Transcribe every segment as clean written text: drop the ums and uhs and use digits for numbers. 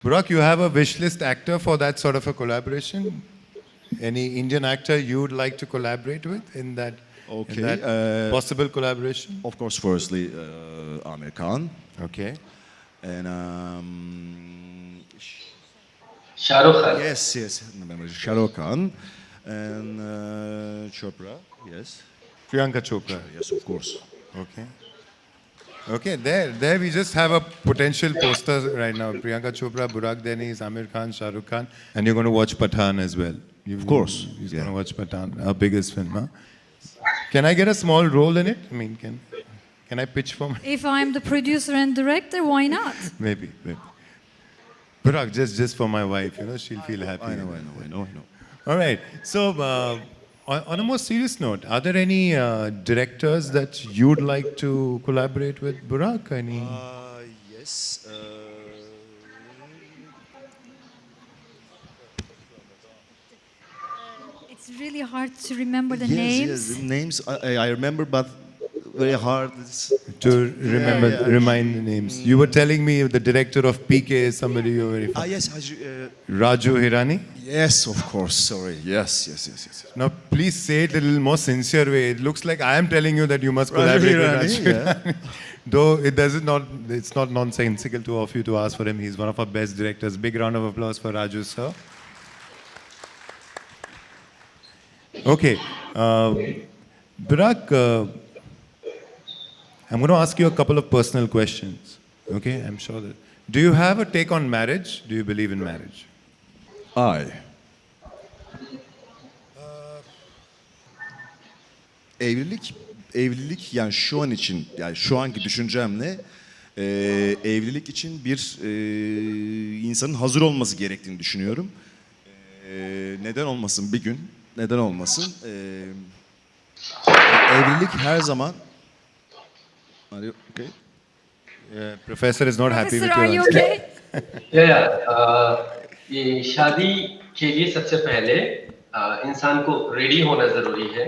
Burak, you have a wish list actor for that sort of a collaboration? Any Indian actor you would like to collaborate with in that, Okay, possible collaboration? of course, firstly, Aamir Khan. Okay. And Shah Rukh Khan. yes, remember Shah Rukh Khan. And Chopra, yes. Priyanka Chopra. Yes, of course. Okay. Okay, there we just have a potential poster right now. Priyanka Chopra, Burak Deniz, Aamir Khan, Shah Rukh Khan, and you're going to watch Pathan as well. Of course. He's going to watch Pathan, our biggest film, huh? Can I get a small role in it? I mean, can I pitch for my... If I'm the producer and director, why not? Maybe. Burak, just for my wife, she'll feel happy. I know. All right. So, on a more serious note, are there any directors that you'd like to collaborate with, Burak? Any? Yes. It's really hard to remember the Yes, names. the names I remember, but very hard. To remind the names. You were telling me the director of PK is somebody you're very familiar. Yes, Raju Hirani? yes, of course. Sorry. Yes. Now, please say it in a little more sincere way. It looks like I am telling you that you must collaborate with Raju Hirani. Though it's not nonsensical to of you to ask for him. He's one of our best directors. Big round of applause for Raju, sir. Okay. Burak, I'm going to ask you a couple of personal questions. Okay, I'm sure that. Do you have a take on marriage? Do you believe in marriage? Evlilik yani şu an için, yani şu anki düşüncemle evlilik için bir insanın hazır olması gerektiğini düşünüyorum. Neden olmasın bir gün? Neden olmasın? Evlilik her zaman. Are you okay? Professor is not happy with Professor, your are you answer. okay? ये शादी के लिए सबसे पहले इंसान को ready होना जरूरी है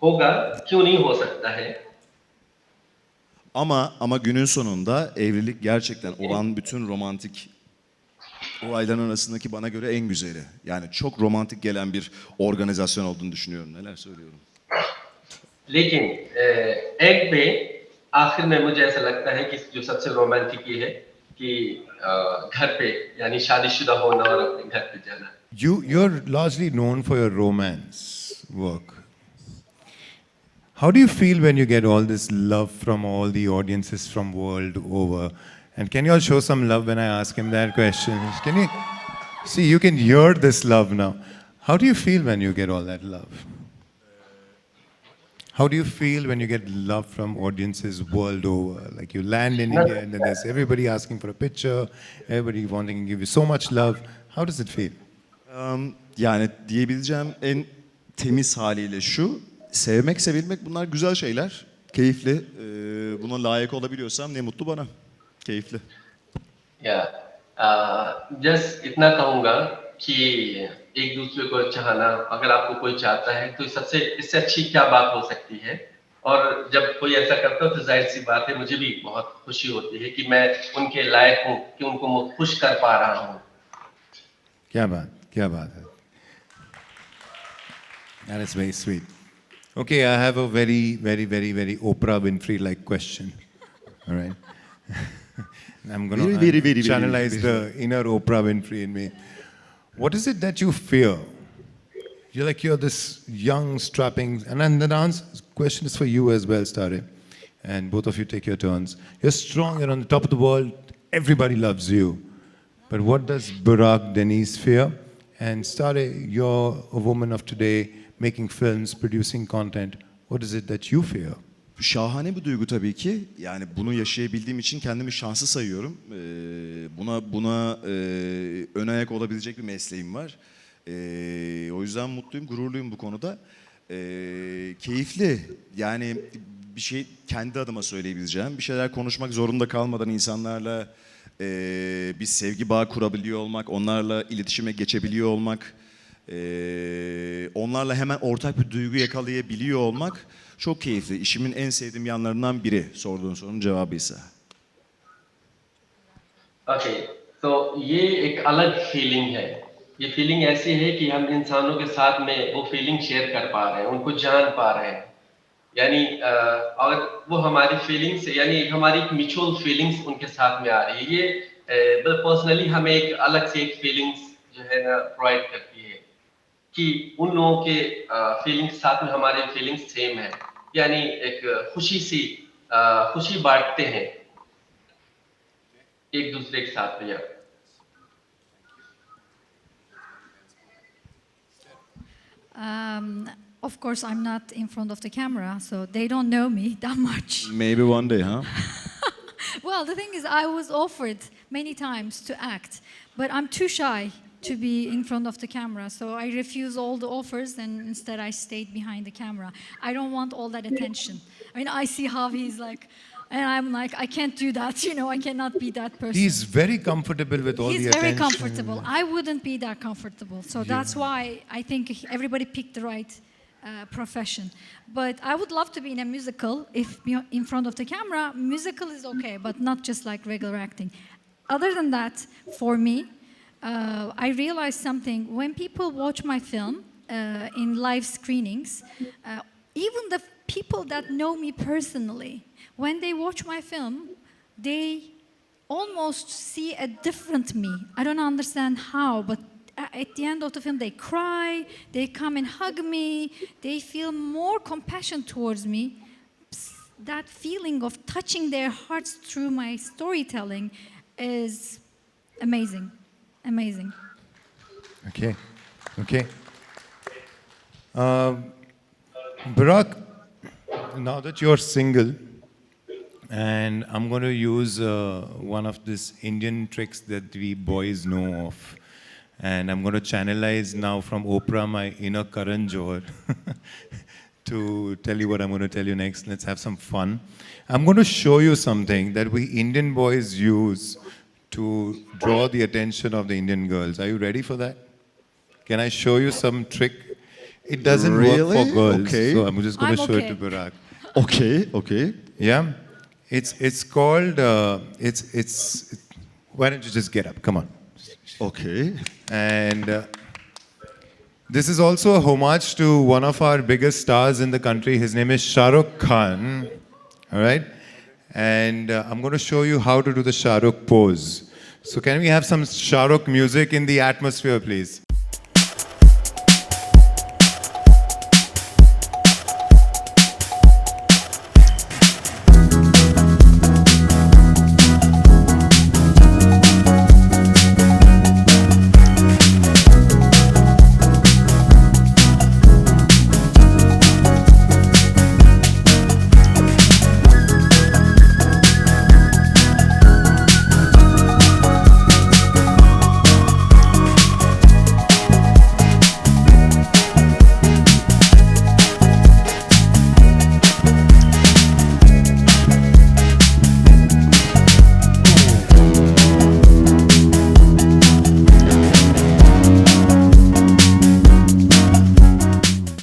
होगा क्यों नहीं हो सकता है Ama günün sonunda evlilik gerçekten olan bütün romantik olayların arasındaki bana göre en güzeli. Yani çok romantik gelen bir organizasyon olduğunu düşünüyorum. Neler söylüyorum? लेकिन एंड पे आखिर में मुझे ऐसा लगता है कि जो सबसे रोमांटिक ये है कि घर पे यानी शादीशुदा होना और अपने घर पे जाना You're largely known for your romance work. How do you feel when you get all this love from all the audiences from world over? And can you all show some love when I ask him that question? Can you see? You can hear this love now. How do you feel when you get all that love? How do you feel when you get love from audiences world over? Like you land in India and then there's everybody asking for a picture, everybody wanting to give you so much love. How does it feel? Yani diyebileceğim en temiz haliyle şu. Sevmek, sevilmek bunlar güzel şeyler. Keyifli. Buna layık olabiliyorsam ne mutlu bana. Keyifli. या just इतना कहूँगा कि एक दूसरे को चाहना अगर आपको कोई चाहता है तो सबसे इससे अच्छी क्या बात हो सकती है और जब कोई ऐसा करता है तो जाहिर सी बात है मुझे भी बहुत खुशी होती है कि मैं उनके लायक हूँ कि उनको मैं खुश कर पा रहा हूँ क्या बात है. That is very sweet. Okay, I have a very Oprah Winfrey-like question. All right. I'm going to channelize the inner Oprah Winfrey in me. What is it that you fear? You're this young, strapping, and then the question is for you as well, Stare. And both of you take your turns. You're strong, you're on the top of the world, everybody loves you. But what does Burak Deniz fear? And Stare, you're a woman of today, making films, producing content. What is it that you fear? Şahane bir duygu tabii ki. Yani bunu yaşayabildiğim için kendimi şanslı sayıyorum. Buna ön ayak olabilecek bir mesleğim var. O yüzden mutluyum, gururluyum bu konuda. Keyifli. Yani bir şey kendi adıma söyleyebileceğim. Bir şeyler konuşmak zorunda kalmadan insanlarla bir sevgi bağı kurabiliyor olmak, onlarla iletişime geçebiliyor olmak, onlarla hemen ortak bir duygu yakalayabiliyor olmak çok keyifli. İşimin en sevdiğim yanlarından biri sorduğun sorunun cevabıysa. Okay, तो ये एक अलग feeling है। ये feeling ऐसी है कि हम इंसानों के साथ में वो फीलिंग शेयर कर पा रहे हैं, उनको जान पा रहे हैं। यानी और वो हमारी फीलिंग्स यानी हमारी म्यूचुअल फीलिंग्स उनके साथ में आ रही है। ये पर्सनली हमें एक अलग से एक फीलिंग्स जो है ना प्रोवाइड करती है कि उन लोगों के फीलिंग्स साथ में हमारी फीलिंग्स सेम है। यानी एक खुशी बांटते हैं एक दूसरे के साथ में। Of course, I'm not in front of the camera, so they don't know me that much. Maybe one day, huh? Well, the thing is, I was offered many times to act, but I'm too shy to be in front of the camera, so I refuse all the offers and instead I stayed behind the camera. I don't want all that attention. I mean, I see how he's like, and I'm like, I can't do that, you know, I cannot be that person. He's very comfortable with all He's the attention. very comfortable. I wouldn't be that comfortable. So that's why I think everybody picked the right profession. But I would love to be in a musical if in front of the camera. Musical is okay, but not just like regular acting. Other than that, for me, I realized something. When people watch my film in live screenings, even the people that know me personally, when they watch my film, they almost see a different me. I don't understand how, but at the end of the film, they cry, they come and hug me, they feel more compassion towards me. That feeling of touching their hearts through my storytelling is amazing. Amazing. Okay. Burak, now that you're single, and I'm going to use one of these Indian tricks that we boys know of. And I'm going to channelize now from Oprah my inner Karan Johar to tell you what I'm going to tell you next. Let's have some fun. I'm going to show you something that we Indian boys use to draw the attention of the Indian girls. Are you ready for that? Can I show you some trick? It doesn't work for girls, Okay. so I'm just going to show it to okay. Burak. Okay. Yeah, it's called. Why don't you just get up? Come on. Okay. And this is also a homage to one of our biggest stars in the country. His name is Shah Rukh Khan. All right? And I'm going to show you how to do the Shah Rukh pose. So can we have some Shah Rukh music in the atmosphere, please?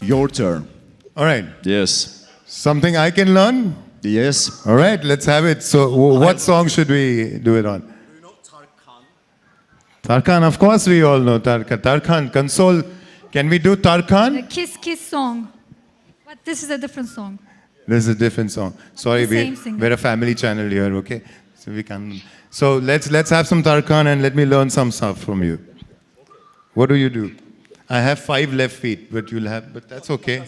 Your turn. All right. Yes. Something I can learn? Yes. All right, let's have it. So what song should we do it on? Do you know Tarkan? Tarkan, of course we all know Tarkan. Tarkan, console. Can we do The Tarkan? Kiss Kiss song. But this is a different song. This is a different song. Sorry, The same singer. we're a family channel here, okay? So we can. So let's have some Tarkan and let me learn some stuff from you. What do you do? I have 5 left feet, but you'll have. But that's okay.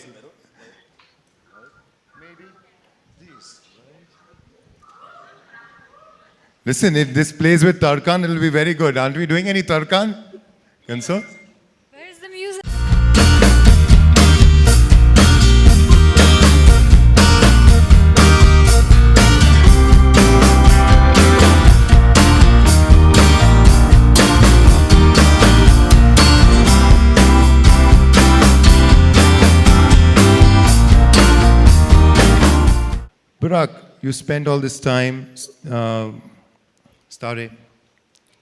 Listen, if this plays with Tarkan, it'll be very good. Aren't we doing any Tarkan? Console? Where is the music? Burak, you spent all this time starting.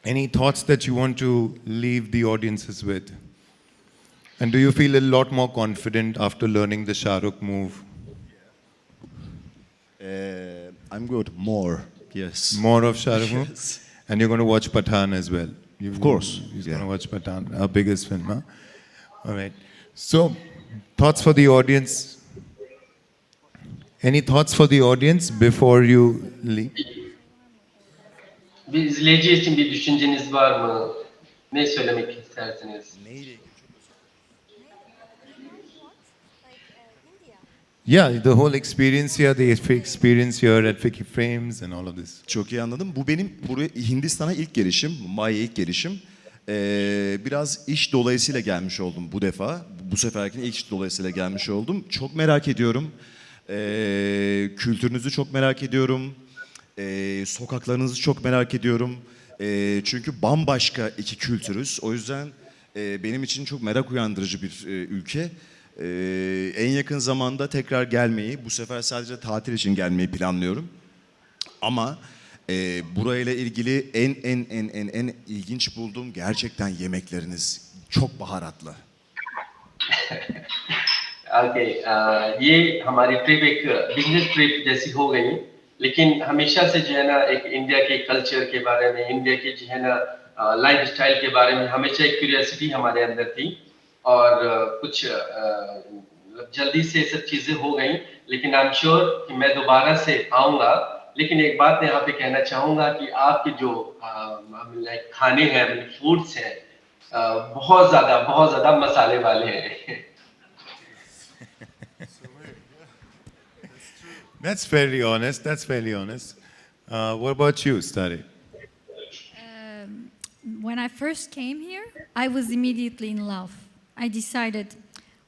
Any thoughts that you want to leave the audiences with? And do you feel a lot more confident after learning the Shah Rukh move? I'm good. More. Yes. More of Shah Rukh move? Yes. And you're going to watch Pathan as well. Of course, He's yeah. going to watch Pathan, our biggest film, huh? All right. So, thoughts for the audience? Any thoughts for the audience before you leave? Bir izleyici için bir düşünceniz var mı? Ne söylemek istersiniz? Yeah, the whole experience here, the experience here at Vicky Frames and all of this. Çok iyi anladım. Bu benim buraya Hindistan'a ilk gelişim, Mumbai'ye ilk gelişim. Biraz iş dolayısıyla gelmiş oldum bu defa. Bu seferkine ilk iş dolayısıyla gelmiş oldum. Çok merak ediyorum. Kültürünüzü çok merak ediyorum. Sokaklarınızı çok merak ediyorum. Çünkü bambaşka iki kültürüz. O yüzden benim için çok merak uyandırıcı bir ülke. En yakın zamanda tekrar gelmeyi, bu sefer sadece tatil için gelmeyi planlıyorum. Ama burayla ilgili en ilginç bulduğum gerçekten yemekleriniz çok baharatlı. Okay ये हमारी trip एक business trip जैसी हो गई लेकिन हमेशा से जो है ना एक इंडिया के कल्चर के बारे में इंडिया के जो है ना लाइफ स्टाइल के बारे में हमेशा एक क्यूरियोसिटी हमारे अंदर थी और कुछ जल्दी से सब चीजें हो गई लेकिन आई एम श्योर कि मैं दोबारा से आऊँगा लेकिन एक बात मैं यहाँ पे कहना चाहूँगा कि आपके जो लाइक खाने हैं फूड्स हैं बहुत ज़्यादा मसाले वाले हैं That's fairly honest. That's fairly honest. What about you, Stari? When I first came here, I was immediately in love. I decided,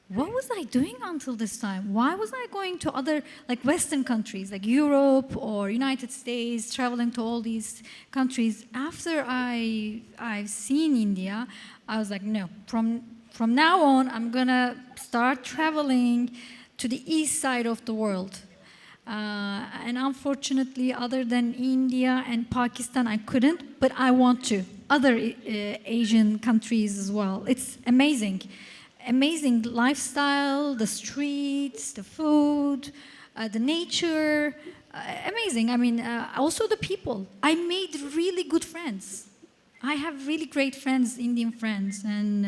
what was I doing until this time? Why was I going to other, like Western countries, like Europe or United States, traveling to all these countries? After I've seen India, I was like, no, from now on, I'm gonna start traveling to the east side of the world. And unfortunately, other than India and Pakistan, I couldn't, but I want to. Other Asian countries as well. It's amazing. Amazing lifestyle, the streets, the food, the nature. Amazing. I mean, also the people. I made really good friends. I have really great friends, Indian friends, and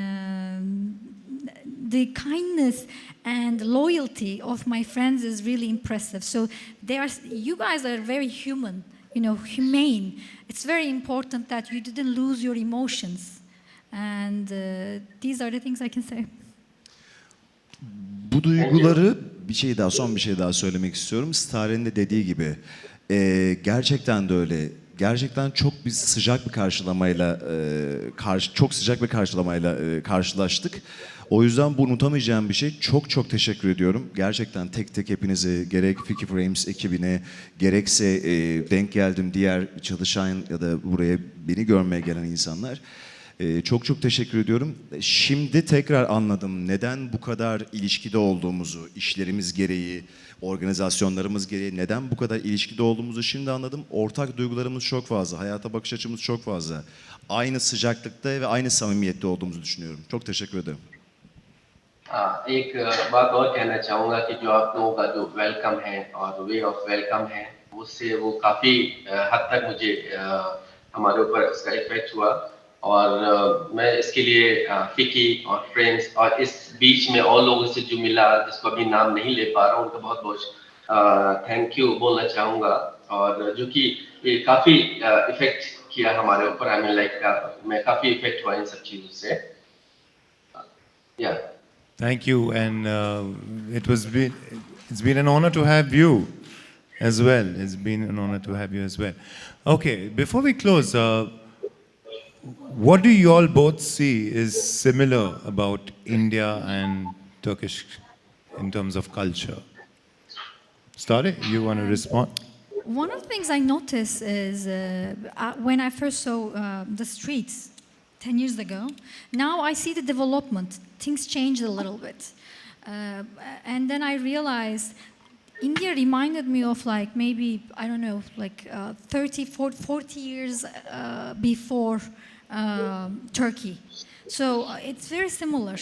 the kindness and loyalty of my friends is really impressive. So you guys are very human, humane. It's very important that you didn't lose your emotions. And these are the things I can say. Bu duyguları son bir şey daha söylemek istiyorum. Star'in de dediği gibi gerçekten de öyle. Gerçekten çok sıcak bir karşılamayla karşılaştık. O yüzden bu unutamayacağım bir şey. Çok teşekkür ediyorum. Gerçekten tek hepinize gerek Vicky Frames ekibine gerekse denk geldim diğer çalışan ya da buraya beni görmeye gelen insanlar. Çok teşekkür ediyorum. Şimdi tekrar anladım neden bu kadar ilişkide olduğumuzu, işlerimiz gereği, organizasyonlarımız gereği neden bu kadar ilişkide olduğumuzu şimdi anladım. Ortak duygularımız çok fazla, hayata bakış açımız çok fazla. Aynı sıcaklıkta ve aynı samimiyette olduğumuzu düşünüyorum. Çok teşekkür ederim. एक बात और कहना चाहूँगा कि जो आप लोगों का जो वेलकम है और वे ऑफ वेलकम है उससे वो काफ़ी हद तक मुझे हमारे ऊपर इसका इफेक्ट हुआ और मैं इसके लिए फिकी और फ्रेंड्स और इस बीच में और लोगों से जो मिला जिसको अभी नाम नहीं ले पा रहा हूँ उनका बहुत थैंक यू बोलना चाहूँगा और जो कि ये काफ़ी इफेक्ट किया हमारे ऊपर आई मीन लाइक मैं काफ़ी इफेक्ट हुआ इन सब चीज़ों से या Thank you, and it's been an honor to have you as well. It's been an honor to have you as well. Okay, before we close, what do you all both see is similar about India and Turkish in terms of culture? Stare, you want to respond? One of the things I noticed is when I first saw the streets 10 years ago, now I see the development. Things changed a little bit. And then I realized India reminded me of like maybe, I don't know, like 30, 40 years before Turkey. So it's very similar.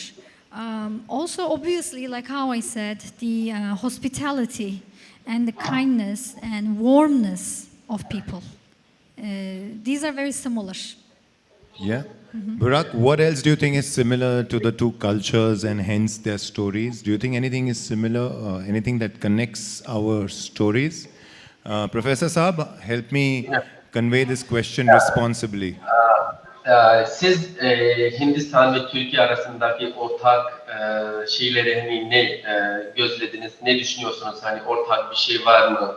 Also, obviously, like how I said, the hospitality and the kindness and warmness of people. These are very similar. Yeah. Burak, what else do you think is similar to the two cultures and hence their stories? Do you think anything is similar, anything that connects our stories? Professor Saab, help me convey this question responsibly. Siz Hindistan ve Türkiye arasındaki ortak şeyleri hani ne gözlediniz, ne düşünüyorsunuz? Hani ortak bir şey var mı?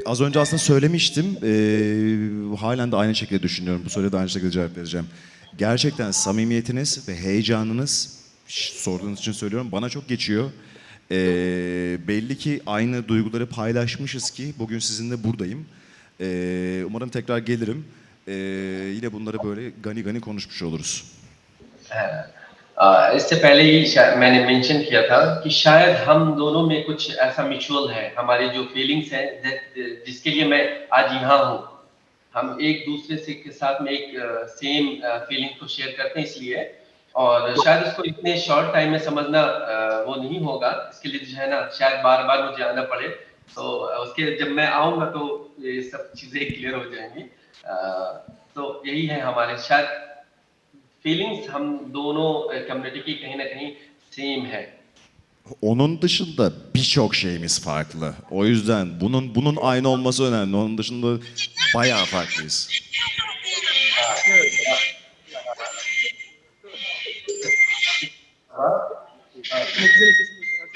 Az önce aslında söylemiştim. Halen de aynı şekilde düşünüyorum. Bu soruya da aynı şekilde cevap vereceğim. Gerçekten samimiyetiniz ve heyecanınız, sorduğunuz için söylüyorum, bana çok geçiyor. Belli ki aynı duyguları paylaşmışız ki bugün sizinle buradayım. Umarım tekrar gelirim. Yine bunları böyle gani gani konuşmuş oluruz. इससे पहले ही मैंने mention किया था कि शायद हम दोनों में कुछ ऐसा म्यूचुअल है, हमारी जो फीलिंग्स हैं जिसके लिए मैं आज यहाँ हूँ, हम एक दूसरे से के साथ में एक सेम फीलिंग को शेयर करते हैं इसलिए, और शायद उसको इतने शॉर्ट टाइम में समझना वो नहीं होगा, इसके लिए जो है ना शायद बार बार मुझे आना पड़े, तो उसके जब मैं आऊँगा तो ये सब चीज़ें क्लियर हो जाएंगी। तो यही है हमारे शायद फीलिंग्स हम दोनों कम्युनिटी की कहीं ना कहीं सेम है। Onun dışında birçok şeyimiz farklı. O yüzden bunun aynı olması önemli. Onun dışında bayağı farklıyız.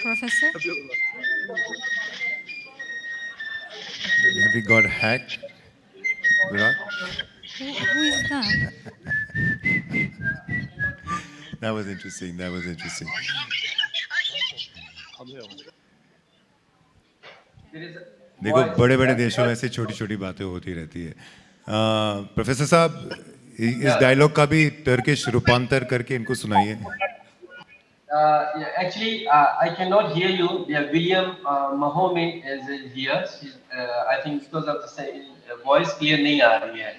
Professor? Have we got hacked, Burak? Who is that? That was interesting. That was interesting. देखो बड़े बड़े देशों में ऐसे छोटी छोटी बातें होती रहती है। प्रोफेसर साहब, इस डायलॉग का भी टर्किश रूपांतर करके इनको सुनाइए। Actually, I cannot hear you. Yeah, William Mahomet is here. I think because of the voice clear नहीं आ रही है.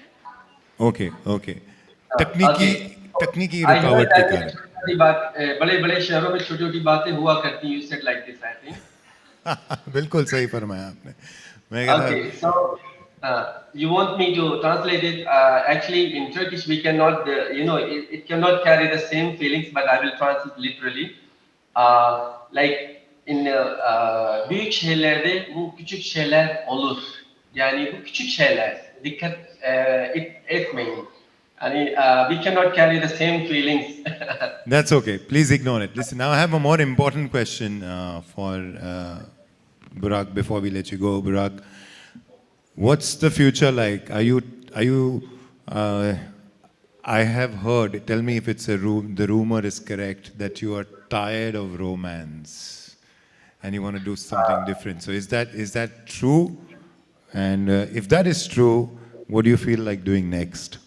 Okay, okay. तकनीकी रुकावट के कारण। बड़े-बड़े शहरों में छोटी-छोटी बातें हुआ करती हैं. You said like this, I think. बिल्कुल सही फरमाया आपने। मैं कह रहा Okay, so you want me to translate it? Actually, in Turkish, we cannot, it cannot carry the same feelings, but I will translate literally. Like in büyük şeylerde bu küçük şeyler olur. Yani bu küçük şeyler dikkat etmeyin. Yani we cannot carry the same feelings. That's okay. Please ignore it. Listen, now I have a more important question for Burak before we let you go. Burak, what's the future like? Are you? I have heard. Tell me if it's the rumor is correct that you are tired of romance and you want to do something different. So is that true? And if that is true, what do you feel like doing next?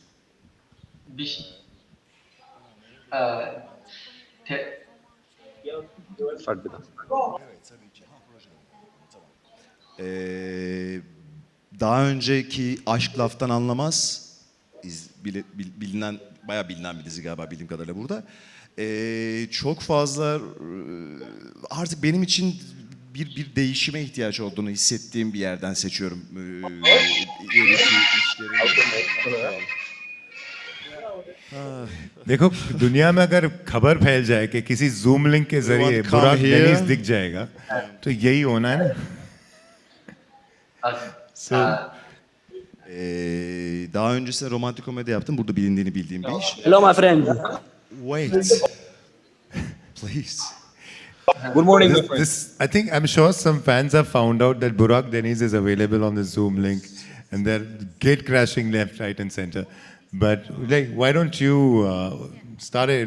Daha önceki Aşk Laftan Anlamaz, bayağı bilinen bir dizi galiba bildiğim kadarıyla burada. Çok fazla artık benim için bir değişime ihtiyaç olduğunu hissettiğim bir yerden seçiyorum. देखो दुनिया में अगर खबर फैल जाए कि किसी zoom link के जरिए बुराक डेनिस दिख जाएगा तो यही होना है ना। Daha öncesinde romantik komedi yaptım. Burada bildiğim bir iş. Hello, my friend. Wait. Please. Good morning, my friend. I think I'm sure some fans have found out that Burak Deniz is available on the Zoom link and they're gate crashing left, right and center. But like, why don't you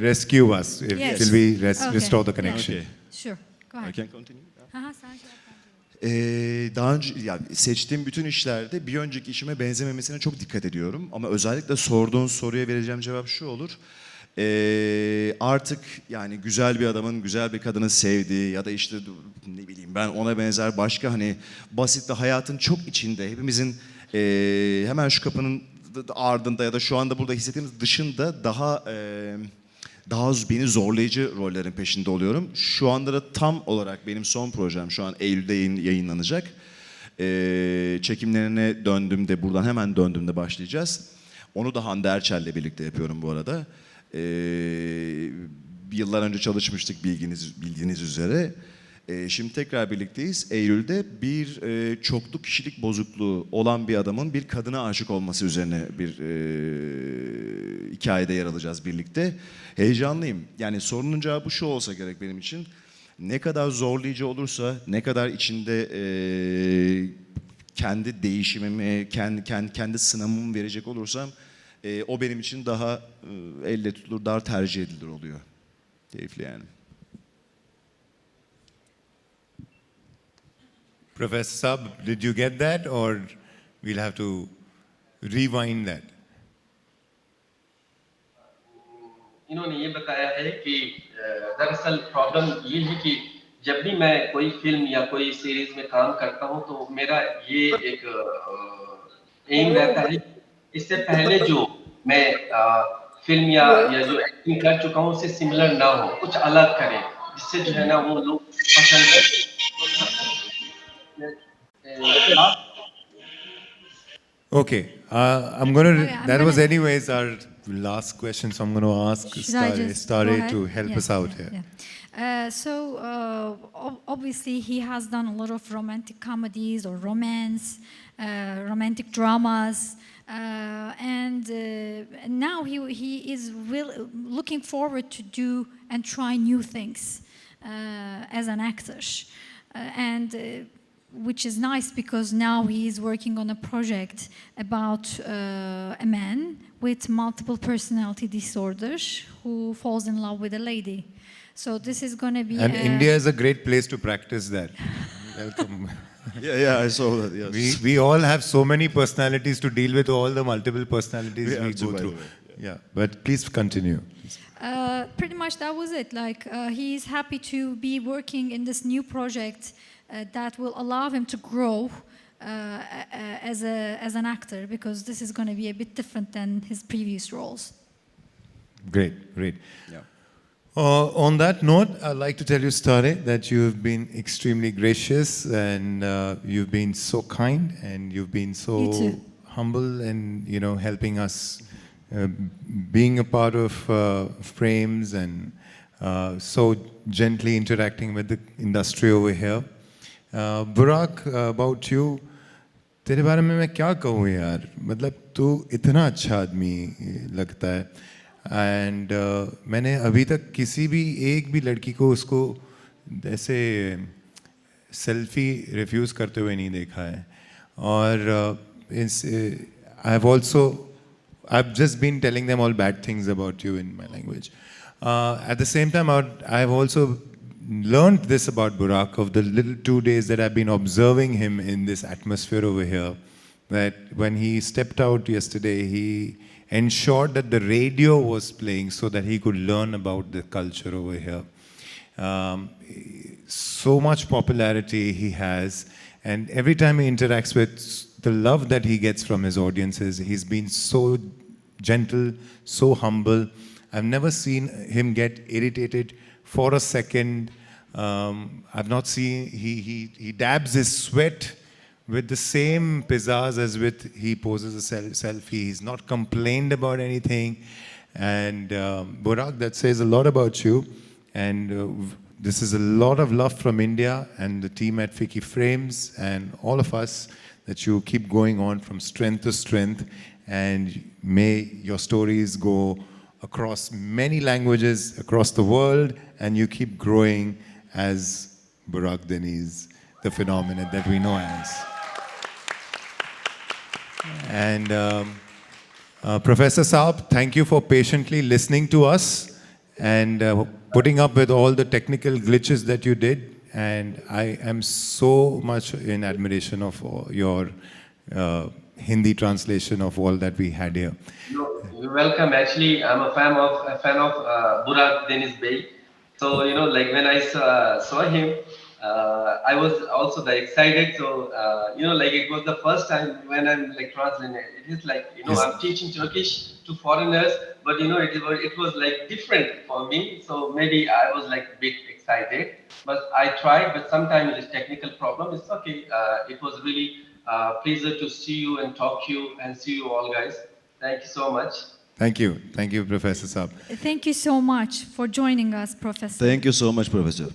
rescue us till we restore the connection? Okay. Sure. Go ahead. I can continue. Sen şey yap. Daha önce seçtiğim bütün işlerde bir önceki işime benzememesine çok dikkat ediyorum. Ama özellikle sorduğun soruya vereceğim cevap şu olur. Artık yani güzel bir adamın güzel bir kadını sevdiği ya da işte ne bileyim ben ona benzer başka hani basit de hayatın çok içinde hepimizin hemen şu kapının ardında ya da şu anda burada hissettiğimiz dışında daha daha beni zorlayıcı rollerin peşinde oluyorum. Şu anda da tam olarak benim son projem şu an Eylül'de yayınlanacak. Çekimlerine döndüğümde, buradan hemen döndüğümde başlayacağız. Onu da Hande Erçel'le birlikte yapıyorum bu arada. Yıllar önce çalışmıştık bildiğiniz üzere. Şimdi tekrar birlikteyiz. Eylül'de bir çoklu kişilik bozukluğu olan bir adamın bir kadına aşık olması üzerine bir hikayede yer alacağız birlikte. Heyecanlıyım. Yani sorunun cevabı şu olsa gerek benim için. Ne kadar zorlayıcı olursa, ne kadar içinde kendi değişimimi, kendi sınavımı verecek olursam o benim için daha elle tutulur, daha tercih edilir oluyor. Keyifli yani. Professor Saab, did you get that or we'll have to rewind that? इन्होंने ये बताया है कि दरअसल problem ये है कि जब भी मैं कोई फिल्म या कोई सीरीज में काम करता हूं तो मेरा ये एक एम रहता है इससे पहले जो मैं फिल्म या जो एक्टिंग कर चुका हूं उससे सिमिलर ना हो, कुछ अलग करें जिससे जो है ना वो लोग पसंद करें। Okay, I'm going to, Okay, that was anyways our last question, so I'm going to ask Should I just Stare go ahead? to help Yeah, us out yeah, here. yeah. Obviously he has done a lot of romantic comedies or romance, romantic dramas, and now he is looking forward to do and try new things as an actor, and which is nice because now he is working on a project about a man with multiple personality disorders who falls in love with a lady. So this is going to be And India is a great place to practice that. Welcome. Yeah, I saw that, yes. We all have so many personalities to deal with all the multiple personalities We we have to, go by the through. way. Yeah, but please continue. pretty much that was it. Like he is happy to be working in this new project that will allow him to grow as an actor because this is going to be a bit different than his previous roles. Great, great. Yeah. On that note, I'd like to tell you, Stare, that you've been extremely gracious and you've been so kind and you've been so You too. humble and, helping us being a part of frames and so gently interacting with the industry over here. Burak, about you, तेरे बारे में मैं क्या कहूँ यार, मतलब तू इतना अच्छा आदमी लगता है एंड मैंने अभी तक किसी भी एक भी लड़की को उसको ऐसे सेल्फी रिफ्यूज़ करते हुए नहीं देखा है और I've just been telling them all bad things about you in my language. At the same time, I've also learned this about Burak of the little 2 days that I've been observing him in this atmosphere over here. That when he stepped out yesterday, he ensured that the radio was playing so that he could learn about the culture over here. So much popularity he has, and every time he interacts with the love that he gets from his audiences, he's been so gentle, so humble. I've never seen him get irritated for a second. I've not seen, he dabs his sweat with the same pizzazz as with he poses a selfie. He's not complained about anything. And Burak, that says a lot about you. And this is a lot of love from India and the team at Fiki Frames and all of us, that you keep going on from strength to strength, and may your stories go across many languages across the world, and you keep growing as Burak Deniz, the phenomenon that we know as. And Professor Saab, thank you for patiently listening to us and putting up with all the technical glitches that you did. And I am so much in admiration of your Hindi translation of all that we had here. You're welcome. Actually, I'm a fan of Burak Deniz Bey. So like when I saw him, I was also very excited. So, like it was the first time when I'm like translating. It is like, Yes. I'm teaching Turkish to foreigners, but it was like different for me. So maybe I was like a bit excited, but I tried. But sometimes it is technical problem. It's okay. It was really pleasure to see you and talk to you and see you all guys. Thank you so much. Thank you, Professor Saab. Thank you so much for joining us, Professor. Thank you so much, Professor.